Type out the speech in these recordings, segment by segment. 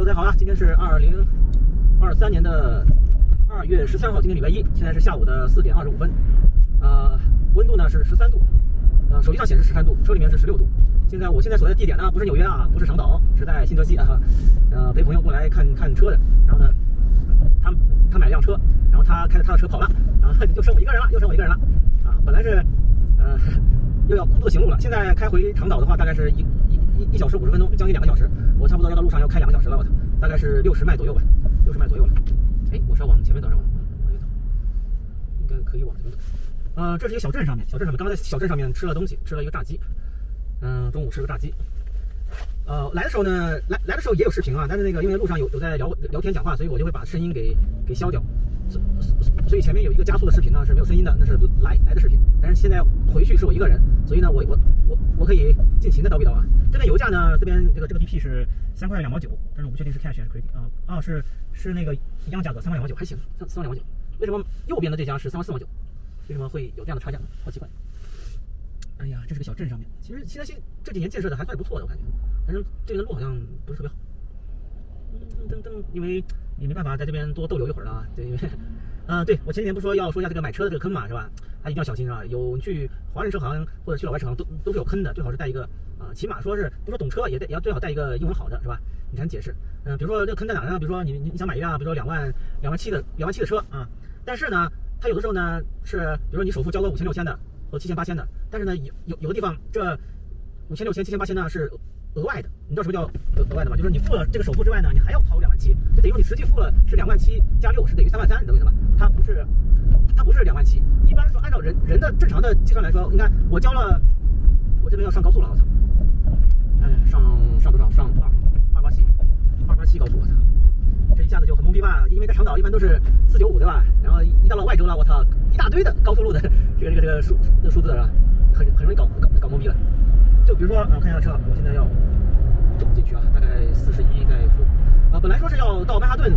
大家好啊！今天是2023年的2月13号，今天礼拜一，现在是下午的4点25分。温度呢是13度，手机上显示13度，车里面是16度。我现在所在的地点呢，不是纽约啊，不是长岛，是在新泽西啊。陪朋友过来看车的，然后呢，他买了辆车，然后他开着他的车跑了，然后就剩我一个人了，啊，本来是又要孤独的行路了，现在开回长岛的话，大概是1小时50分钟，将近2个小时，我差不多要到路上要开2个小时了，我操，大概是60迈左右吧，60迈左右了。哎，我是要往前面走，应该可以往前面走。这是一个小镇上面，刚刚在小镇上面吃了东西，吃了一个炸鸡，中午吃了个炸鸡。来的时候呢，来的时候也有视频啊，但是因为路上有在聊天讲话，所以我就会把声音给消掉。所以前面有一个加速的视频呢是没有声音的，那是来的视频。但是现在回去是我一个人，所以呢我可以尽情的叨逼叨啊。这边油价呢，这边这个 BP 是3块2毛9，但是我不确定是 cash 还是 credit 啊。是那个一样价格3块2毛9，还行，3块2毛9。为什么右边的这家是3块4毛9？为什么会有这样的差价呢？好奇怪。哎呀，这是个小镇上面，其实新泽西这几年建设的还算是不错的，我感觉，但是这边的路好像不是特别好。因为也没办法在这边多逗留一会儿了啊。对，因为对，我前几天不说要说一下这个买车的这个坑嘛，是吧？一定要小心啊！有去华人车行或者去老外车行都是有坑的，最好是带一个起码说是不说懂车也要最好带一个英文好的，是吧？你才能解释。比如说这个坑在哪呢？比如说你想买一辆比如说2万7的车啊，但是呢，它有的时候呢是比如说你首付交个5000、6000的或7000、8000的，但是呢有的地方这5000、6000、7000、8000呢是额外的。你知道什么叫额外的吗？就是你付了这个首付之外呢，你还要掏2万7，就等于说你实际付了是2万7加6是等于3万3，你懂我意思吧？它不是2万7。一般说按照人的正常的计算来说，你看我交了，我这边要上高速了，我操！哎，上多少？上287高速，我操！这一下子就很懵逼吧？因为在长岛一般都是495，对吧？然后一到了外州了，我操，一大堆的高速路的这个数字是吧？很容易搞懵逼了。就比如说我看一下车，我现在要走进去啊，大概41再出。本来说是要到曼哈顿，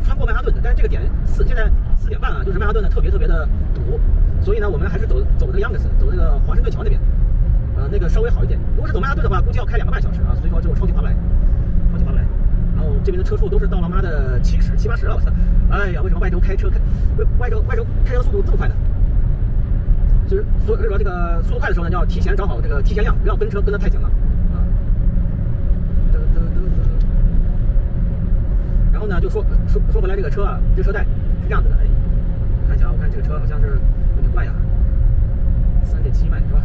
穿过曼哈顿的，但是这个点现在4点半啊，就是曼哈顿的特别的堵，所以呢，我们还是走这个央格斯，走这个华盛顿桥那边，那个稍微好一点。如果是走曼哈顿的话，估计要开2个半小时啊，所以说这种超级划不来。然后这边的车速都是到了妈的70、70、80了，我操！哎呀，为什么外州开车速度这么快呢？就是所以说这个速度快的时候呢，要提前找好这个提前量，不要跟车跟得太紧了啊。然后呢，就说回来这个车啊，这车带是这样子的，哎，看一下啊，我看这个车好像是有点慢呀，3.7迈是吧？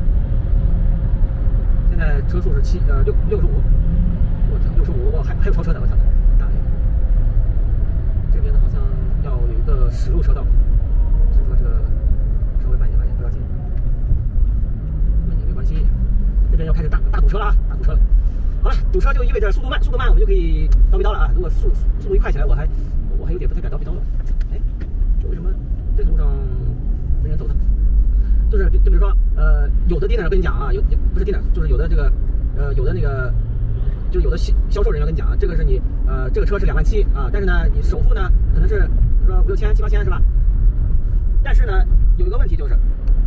现在车速是65，我操，65，我还有超车的，我操，大爷！这边呢好像要有一个实路车道，所以说这个稍微慢一点不要紧，慢点没关系。这边要开始大堵车了啊，大堵车了。好了，堵车就意味着速度慢我们就可以叨逼叨了啊。如果速度一快起来，我还有点不太敢叨逼叨了。哎，这为什么这路上没人走呢？就比如说有的 dealer 跟你讲啊，不是 dealer， 就是有的这个有的那个。就有的销售人员跟你讲，这个是你这个车是2万7啊，但是呢，你首付呢可能是比如说5、6千、7、8千是吧？但是呢，有一个问题就是，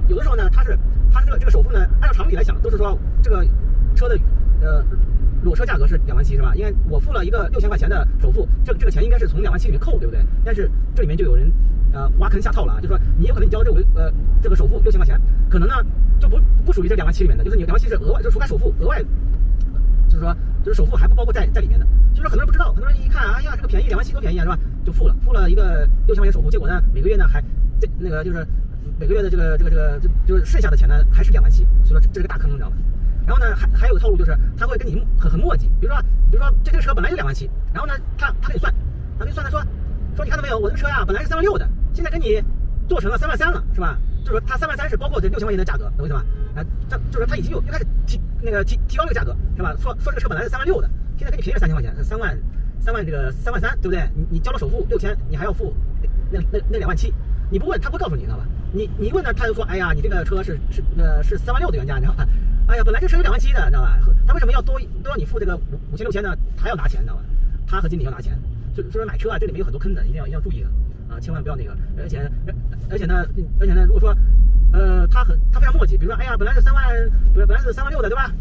有的时候呢，它是这个首付呢，按照常理来讲，都是说这个车的裸车价格是2万7是吧？因为我付了一个6000块钱的首付，这个钱应该是从2万7里面扣，对不对？但是这里面就有人挖坑下套了啊，就是说你有可能你交这个首付6000块钱，可能呢就不属于这2万7里面的，就是你2万7是额外，就除开首付额外。就是首付还不包括在里面的，就是很多人不知道，很多人一看，哎呀，这个便宜，2万7多便宜啊，是吧？就付了一个6000块钱首付，结果呢，每个月呢还就是每个月的这个就是剩下的钱呢还是2万7，所以说这是个大坑，你知道吗？然后呢还有个套路就是他会跟你很磨叽，比如说这个车本来就2万7，然后呢他给你算，说你看到没有，我这个车呀本来是3万6的，现在给你做成了3万3了，是吧？就是说他3万3是包括这6000块钱的价格，懂我意思吗？就是他已经又开始提高这个价格，是吧？说这个车本来是3万6的，现在给你便宜了3000块钱，3万3万3，对不对？你交了首付6000，你还要付那2万7，你不问他不告诉你，知道吧？你问呢，他就说，哎呀，你这个车是3万6的原价，你知道吧？哎呀，本来这车是2万7的，你知道吧？他为什么要多让你付这个5000、6000呢？他要拿钱，你知道吧？他和经理要拿钱，就是买车啊，这里面有很多坑的，一定要注意的啊，千万不要那个，而且呢，如果说他非常磨叽，比如说，哎呀，本来是3万6的，对吧？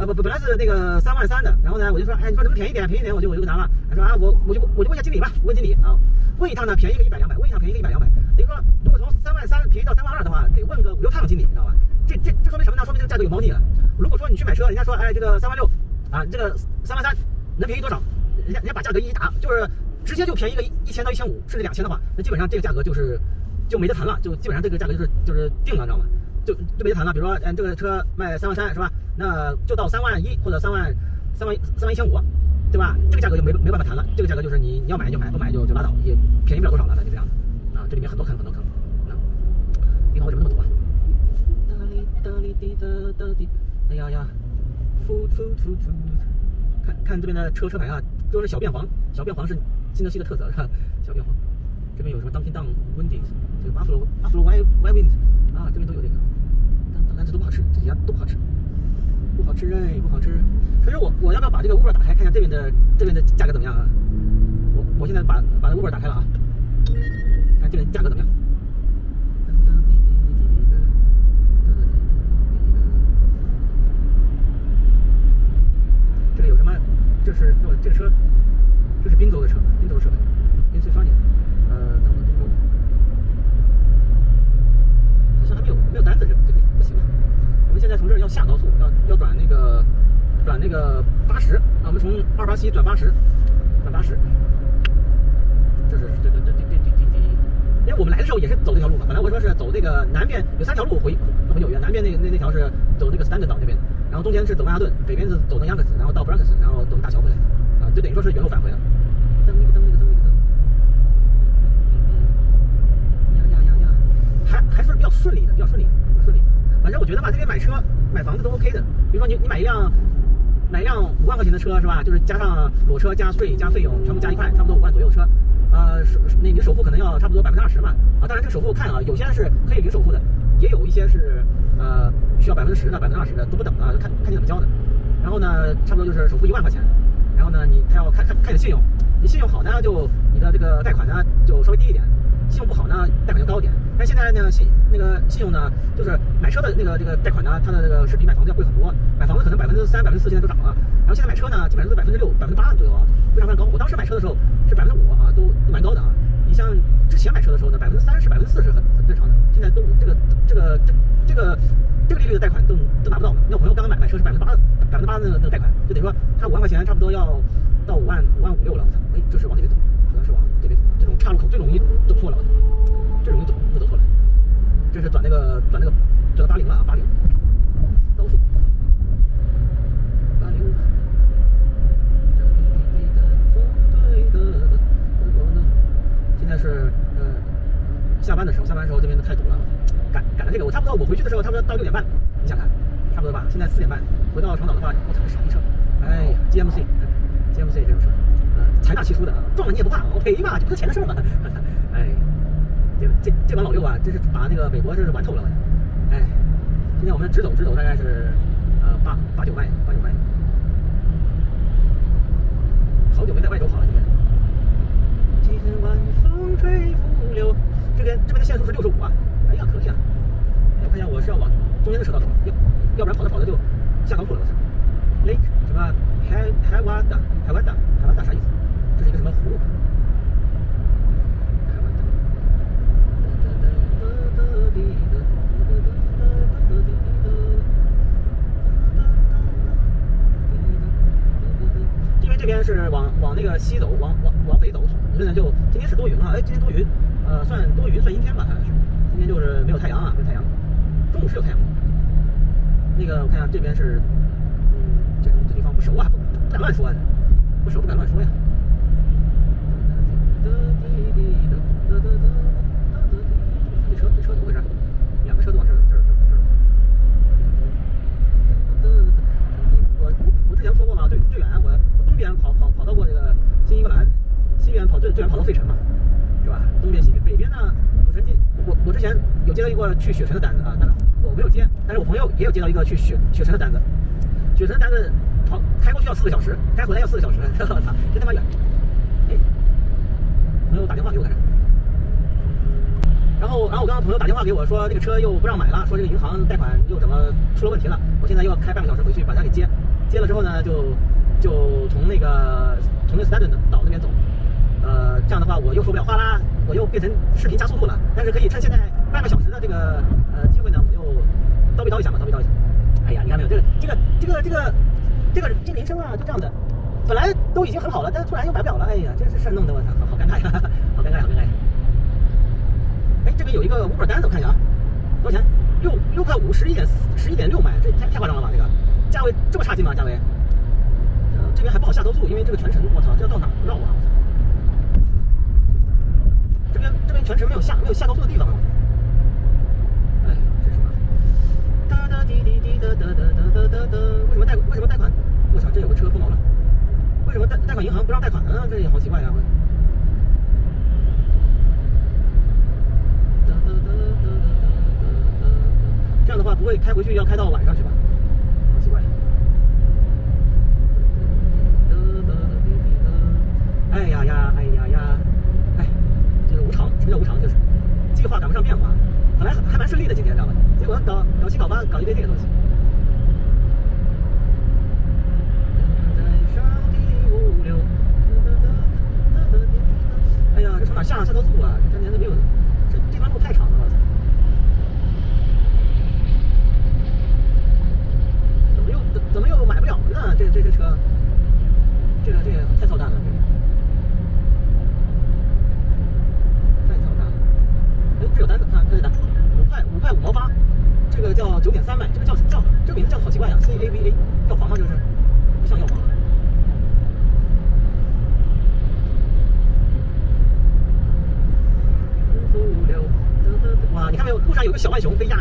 本来是那个3万3的，然后呢，我就说，哎，你说能不能便宜点，便宜点，我就跟他了。他说啊，我就问一下经理吧，问经理啊，问一趟呢便宜个100、200，问一趟便宜个100、200，等于说如果从3万3便宜到3万2的话，得问个5、6趟经理，你知道吧？这说明什么呢？说明这个价格有猫腻了。如果说你去买车，人家说，哎，这个3万6啊，这个3万3能便宜多少？人家把价格一打，就是直接就便宜个1000到1500，甚至2000的话，那基本上这个价格就没得谈了，就基本上这个价格就是定了，知道吗？就没得谈了。比如说，这个车卖3万3是吧？那就到3万1或者3万1500，对吧？这个价格就没办法谈了。这个价格就是你要买就买，不买就拉倒，也便宜不了多少了，就这样的啊。这里面很多坑。地方为什么那么多啊？哎呀，看这边的车牌啊，都是小变黄，小变黄是新泽西的特色，是吧？小变黄。这边有什么 Dunkin' Wendy's， 这个 Buffalo Wild Wings 啊，这边都有这个，但是都不好吃，这几家都不好吃，不好吃。所以说我要不要把这个 Uber 打开，看一下这边的价格怎么样啊？我现在把 Uber 打开了啊，看这边价格怎么样？这个有什么？这是这个车，这是宾州的车，宾州车牌，宾最方便。好像还没有单子，这不行啊！我们现在从这儿要下高速，要转那个80啊，我们从287转80，这是对，因为我们来的时候也是走这条路嘛，本来我说是走这个南边有3条路回纽约，南边那条是走那个斯坦顿岛那边，然后中间是走曼哈顿，北边是走那 Yonkers， 然后到 Bronx， 然后等大桥回来啊，就等于说是原路返回了。灯，还是比较顺利的。反正我觉得吧，这边买房子都 OK 的。比如说你买一辆5万块钱的车是吧？就是加上裸车加税加费用全部加一块，差不多5万左右的车。那你的首付可能要差不多20%嘛。啊，当然这个首付看啊，有些是可以零首付的，也有一些是需要10%的、20%的都不等啊，看你怎么交的。然后呢，差不多就是首付1万块钱。然后呢，他要看你的信用，你信用好呢，就你的这个贷款呢就稍微低一点。信用不好呢，贷款就高一点。但现在呢，信用呢，就是买车的这个贷款呢，它的这个是比买房子要贵很多。买房子可能3%、4%现在都涨了，然后现在买车呢，基本上都是6%、8%左右啊，非常高。我当时买车的时候是5%啊，都蛮高的啊。你像之前买车的时候呢，30%、40%很正常的。现在都这个利率的贷款都拿不到嘛。那我朋友刚刚买车是8%的那个贷款，就等于说他5万块钱差不多要到5万5、6了。我操，哎，这是往这边走，好像是往这边走。这种岔路口最容易走错了，我操，最容易走错了。这是转到80了啊，80高速80。现在是下班的时候这边都太堵了，赶了这个我差不多我回去的时候差不多到6点半，你想看差不多吧？现在4点半回到长岛的话，我操，这傻逼车！哎呀 ，GMC 这种车，财大气粗的啊，撞了你也不怕，我赔嘛，这不是钱的事嘛。哎，这帮老六啊，真是把那个美国是玩透了。哎，现在我们直走大概是8、9迈，好久没在外州跑了今天。几天晚风吹拂柳，这边的限速是65啊，哎呀可以啊。我看一下，我是要往中间的车道走，要不然跑着就下高速了。我操 ，Lake 什么海瓦达啥意思？这是一个什么湖？这边是往那个西走，往北走，所以呢就今天是多云啊，哎，今天多云，算多云算阴天吧，好像是，今天就是没有太阳啊，中午是有太阳的。那个我看一下这边是，这地方不熟啊，不敢乱说啊，不熟不敢乱说呀。这车怎么回事？2个车都往这儿。我之前说过嘛，最远我东边跑到过这个新英格兰，西边最远跑到费城嘛，是吧？东边西边，北边呢，我之前有接到一个去雪城的单子啊，当然我没有接，但是我朋友也有接到一个去雪城的单子，雪城的单子开过去要4个小时，开回来要4个小时，我操，真他妈远！哎，朋友打电话给我干啥？然后我刚刚朋友打电话给我说，这个车又不让买了，说这个银行贷款又怎么出了问题了，我现在又要开半个小时回去把他给接。接了之后呢，就从那个斯泰顿岛那边走。这样的话我又受不了话啦，我又变成视频加速度了。但是可以趁现在半个小时的这个机会呢，我就叨逼叨一下嘛，叨逼叨一下。哎呀，你看没有，这个人生啊，就这样的。本来都已经很好了，但是突然又买不了了。哎呀，这是事儿弄得我操，好尴尬呀，好尴尬，好尴尬。哎，这边有一个Uber单子，我看一下啊，多少钱？6块5， 11.6买，这太夸张了吧？这个价位这么差劲吗？价位？这边还不好下高速，因为这个全程，我操，这要到哪绕啊？这边全程没有下高速的地方啊！哎，这是什么？哒哒滴滴滴哒哒哒哒哒哒。为什么贷款？我操，这有个车抛锚了。为什么贷款银行不让贷款呢？这也好奇怪呀！这样的话不会开回去，要开到晚上去吧？好奇怪。哎呀，这个无常，什么叫无常？就是计划赶不上变化。本来还蛮顺利的今天，知道吧？结果搞7搞8，搞一堆这个东西。哎呀，这从哪下高速啊？这年都没有，这地方路太长了，我操！怎么又买不了呢？这车，这个太操蛋了，太操蛋了。哎，这有单子，看这单，5块5毛8，这个叫9.3买，这个这个名字叫好奇怪呀 ，CAVA， 药房吗？这个是，不像药房。哇，你看没有？路上有个小浣熊被压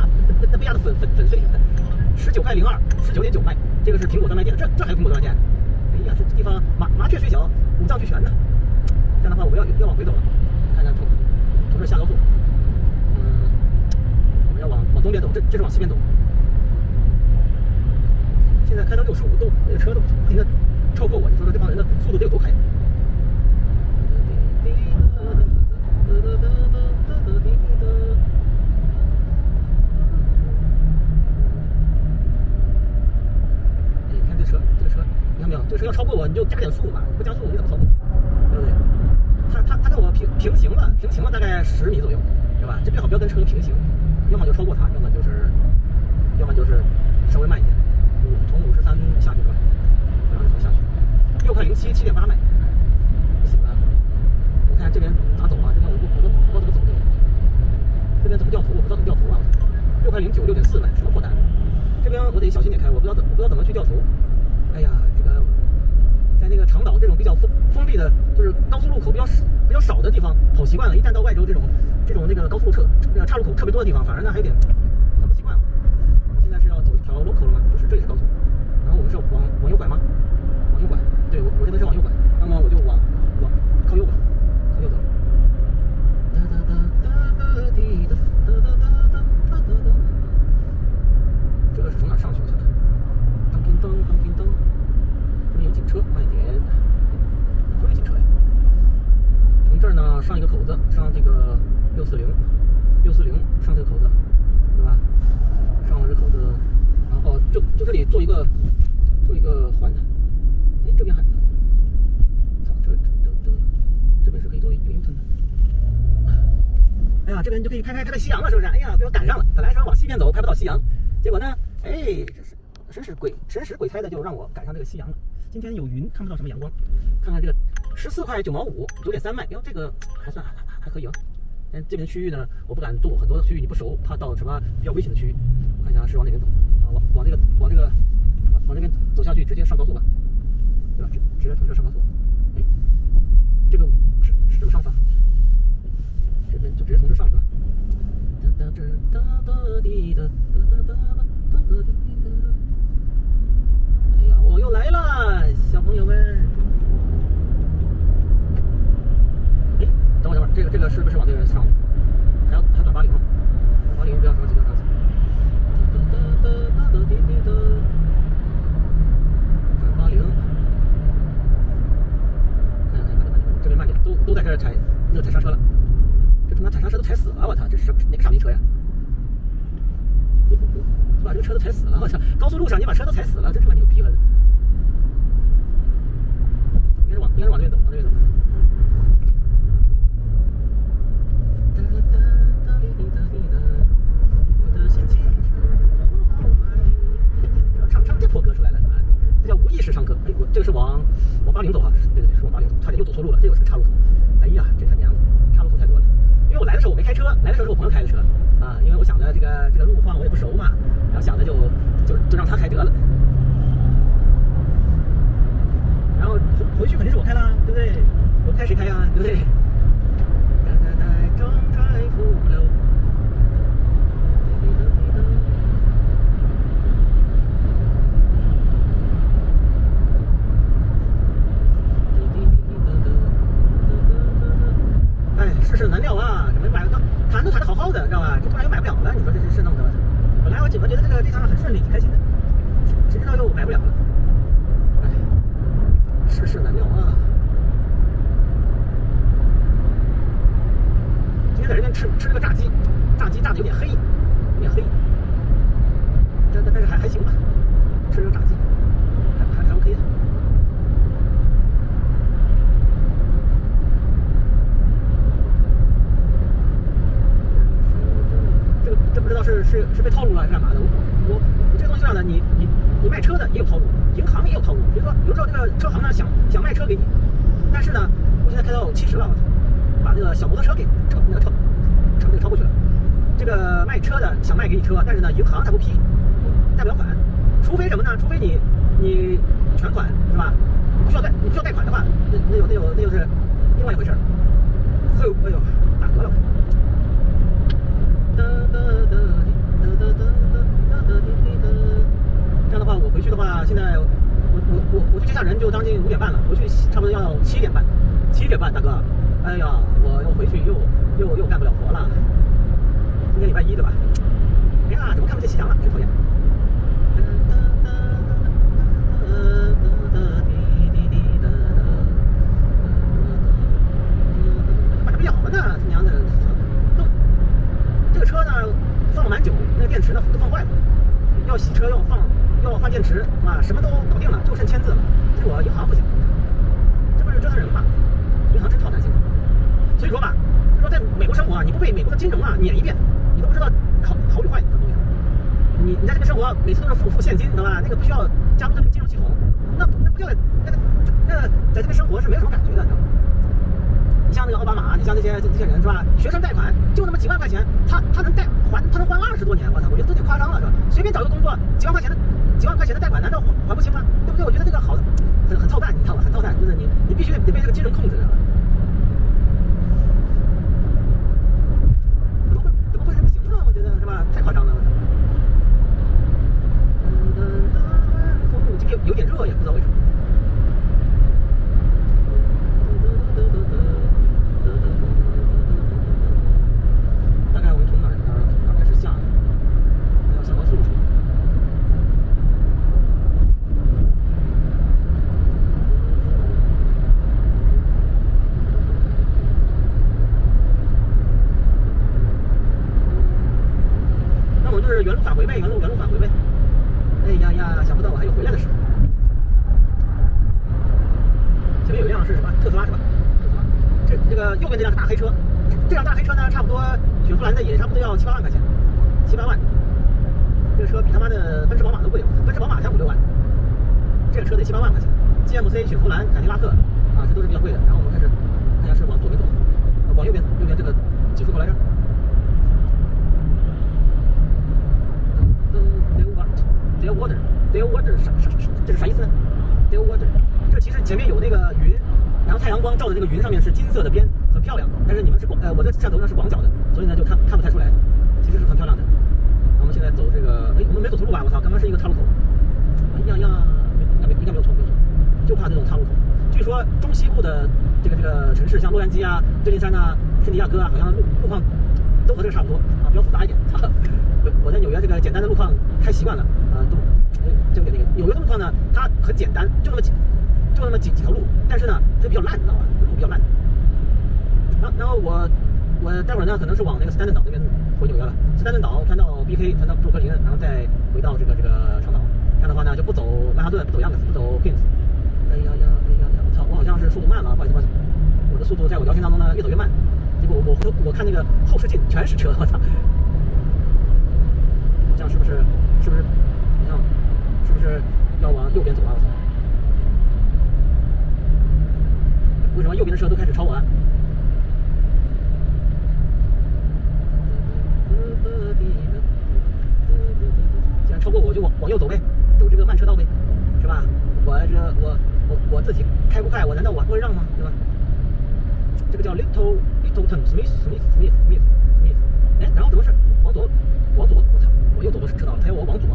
的粉碎，19块02，19.9卖，这个是苹果专卖店，这还有苹果专卖店。哎呀，这地方麻雀虽小，五脏俱全呢。这样的话，我们要往回走了，看看从这下高速。我们要往东边走，这是往西边走。现在开到65，那个车都不停的超过我，你说说这帮人的速度得有多快？这个车要超过我，你就加点速嘛，不加速你怎么超过？对不对？他跟我平行了大概10米左右，对吧？这最好不要跟车平行，要么就超过他，要么就是稍微慢一点，从53下去是吧？然后就从下去，6块07，7.8卖，不行啊！我看这边咋走啊？这边我不知道怎么走这边怎么调图？我不知道怎么调图啊！6块09，6.4卖，什么破单？这边我得小心点开，我不知道怎么去调图。哎呀，这个在那个长岛这种比较封闭的，就是高速路口比较少的地方跑习惯了，一旦到外州这种那个高速岔路口特别多的地方，反而呢还有点很不习惯。现在是要走一条 local 了吗？就是这也是高速，然后我们是往右拐吗？往右拐，对，我这边是往右拐，那么我就往靠右吧，靠右走。这个是从哪上去？我想看。当兵灯，这边有警车卖点，不是警车呀。从这儿呢上一个口子，上这个640上这个口子，对吧？上了这口子，然后就这里做一个环。哎，这边还，操，这边是可以做一个 U turn 的。哎呀，这边就可以拍到夕阳了，是不是？哎呀，被我赶上了。本来说往西边走拍不到夕阳，结果呢，哎，这是。神使鬼差的就让我赶上这个夕阳了。今天有云，看不到什么阳光。看看这个14块9毛5，9.3卖，这个还算还可以哦。但这边区域呢，我不敢做，很多的区域你不熟，怕到什么比较危险的区域。看一下是往哪边走啊？往这边走下去，直接上高速吧，对吧？直接从这上高速。哎，这个是怎么上法？这边就直接从这上，对吧？哎呀，我又来了，小朋友们！哎，等会儿，这个是不是往这边上？还要转80吗？转80不要着急，不要着急。转80，看，这边慢点，都在这踩刹车了。这他妈踩刹车都踩死了，我操！这是哪个傻逼车呀？把这个车都踩死了，我操！高速路上你把车都踩死了，真他妈牛逼了！应该是往这边走，往这边走。我的心情是多好，唱这破歌出来了，这叫无意识唱歌。哎，我这个是往80走啊，对，是往80走，差点又走错路了，这个是个岔路口。哎呀，这他娘的，岔路口太多了。因为我来的时候我没开车，来的时候是我朋友开的车啊，因为我想着这个路况我也不熟嘛，然后想着就让他开得了。然后回去肯定是我开啦，对不对？我开谁开呀，对不对？正在浮流。哎，世事难料啊！怎么买不到？谈都谈得好好的，知道吧？这突然又买不了了，你说这是弄的？本来我觉得这趟很顺利，挺开心的，谁知道又买不了了？哎，世事难料啊！今天在这边吃这个炸鸡，炸的有点黑，但是还行吧，吃这个炸鸡还 OK 的。这不知道是被套路了还是干嘛的？我这个东西上呢，你卖车的也有套路，银行也有套路。比如说有时候这个车行呢想卖车给你，但是呢，我现在开到70了，我操，把那个小摩托车给超过去了。这个卖车的想卖给你车，但是呢，银行他不批，贷不了款。除非什么呢？除非你全款是吧？你不需要贷款的话，那又是另外一回事。哎呦，打嗝了。这样的话，我回去的话，现在我去接下人就将近5点半了，回去差不多要7点半。7点半，大哥，哎呀，我又回去又干不了活了。今天礼拜1对吧？哎呀，怎么看不见夕阳了？真讨厌。买不了了呢，他娘的！这个车呢放了蛮久，那个电池呢都放坏了，要洗车要换电池啊，什么都搞定了，就剩签字了。结果银行不行，这不是折腾人吗？银行真操蛋心。所以说吧，就说在美国生活啊，你不被美国的金融啊撵一遍，你都不知道好与坏的东西。你在这边生活，每次都是付现金，对吧？那个不需要加入这个金融系统，那不叫那在这边生活是没有什么感觉的，你知道吗？你像那个奥巴马，你像这些人是吧？学生贷款就那么几万块钱，他能还20多年，我操，我觉得都挺夸张了，是吧？随便找个工作，几万块钱的贷款，难道还不清吗？对不对？我觉得这个好，很操蛋，你知道吧？很操蛋，就是你必须得被这个金融控制的。怎么会这么行呢？我觉得是吧？太夸张了，我操！今天有点热，也不知道为什么。大概我们从哪开始下？要下高速是吧？那我们就是原路返回呗，原路返回呗。哎呀，想不到我还有回来的时候。前面有一辆是什么？特斯拉是吧？特斯拉。这个右边这辆是大黑车，这辆大黑车呢，差不多雪佛兰的也差不多要7、8万块钱，7、8万。这个车比他妈的奔驰宝马都贵，奔驰宝马才5、6万，这个车得7、8万块钱。GMC、雪佛兰、凯迪拉克啊，这都是比较贵的。然后我们开始看一下是往左边走，往右边这个几出口来着？Dear water，这是啥意思呢 ？Dear water， 这其实前面有那个云，然后太阳光照的这个云上面是金色的边，很漂亮。但是你们是我这摄像头呢是广角的，所以呢就看不太出来，其实是很漂亮的。我们现在走这个，哎，我们没走错路吧？我操，刚刚是一个岔路口。哎呀，应该没有错，就怕这种岔路口。据说中西部的这个城市，像洛杉矶啊、旧金山啊、圣地亚哥啊，好像路况都和这个差不多啊，比较复杂一点。我在纽约这个简单的路况开习惯了啊，这个纽约的路况呢，它很简单，就那么几条路，但是呢，它比较烂，你知道吧？路比较烂。然后我待会儿呢，可能是往那个斯坦顿岛那边回纽约了。斯坦顿岛穿到 BK， 穿到布鲁克林，然后再回到这个长岛。这样的话呢，就不走曼哈顿，不走亚克斯，不走 Queens。哎呀，我操！我好像是速度慢了，不好意思，我的速度在我聊天当中呢越走越慢，结果我看那个后视镜全是车，我操，好像是不是好像是不是要往右边走啊？我操，为什么右边的车都开始超我了？既然超过我就往右走呗，走这个慢车道呗，是吧？我自己开不快，我难道我会让吗？对吧？这个叫 Littleton Smith， 哎，然后怎么是往左？我操，我又走错车道了，他要我往左，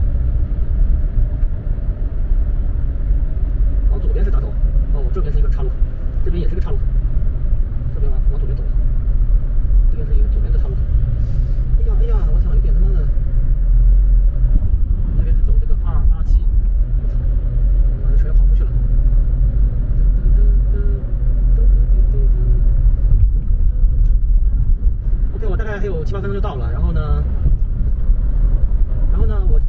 往左边是咋走？哦，这边是一个岔路口，这边也是个岔路口，这边往左边走，这边是一个左边的岔路口。哎呀，我操，有点他妈的，这边是走这个287，我操，妈的车要跑出去了。OK， 我大概还有7、8分钟就到了，然后呢，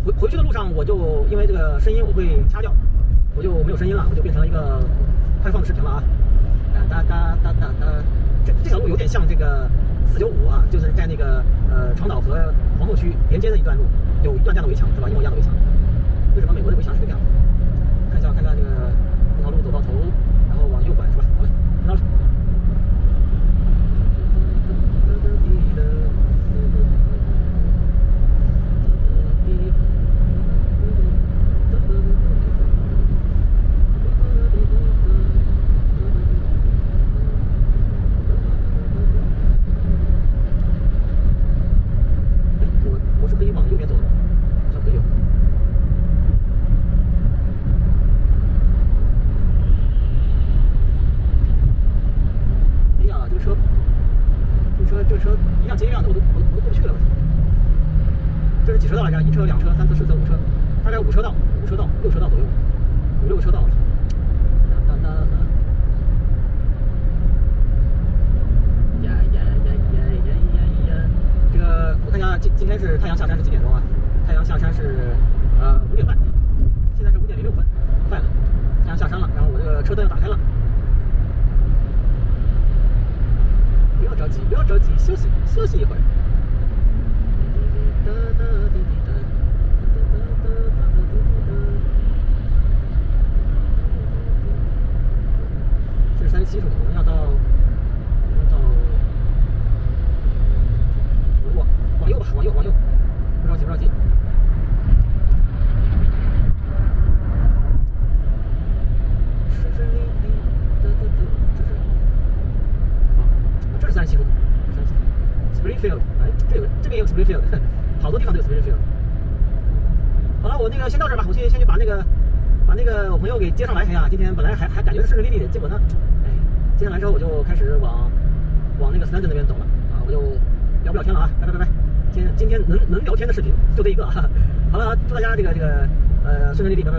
我回去的路上，我就因为这个声音我会掐掉，我就没有声音了，我就变成了一个快放的视频了啊。这条路有点像这个495啊，就是在那个长岛和皇后区连接的一段路，有一段这样的围墙是吧？一模一样的围墙。为什么美国的围墙是这个样子？看一下这条路走到头，然后往右拐是吧？好了，到了。我是可以往右边走的，好像可以有。哎呀，这个车一辆接一辆的，我都过不去了。这是几车道来着？1车、2车、3车、4车、5车，大概5车道、6车道左右，5、6个车道。这个我看一下，今天是太阳下山是几点钟啊？太阳下山是5点半，现在是5点06分，快了，太阳下山了，然后我这个车灯要打开了。不要着急，休息一会儿。这是37处，我们要到往右吧，往右，不着急。这是37处，Springfield， 哎，这边有 Springfield， 好多地方都有 Springfield。好了，我那个先到这儿吧，我先去把那个我朋友给接上来。哎呀，今天本来还感觉是顺顺利利的，结果呢，哎，接上来之后我就开始往那个 Stanton 那边走了啊，我就聊不了天了啊，拜。今天能聊天的视频就这一个啊。好了，祝大家这个顺顺利利，拜。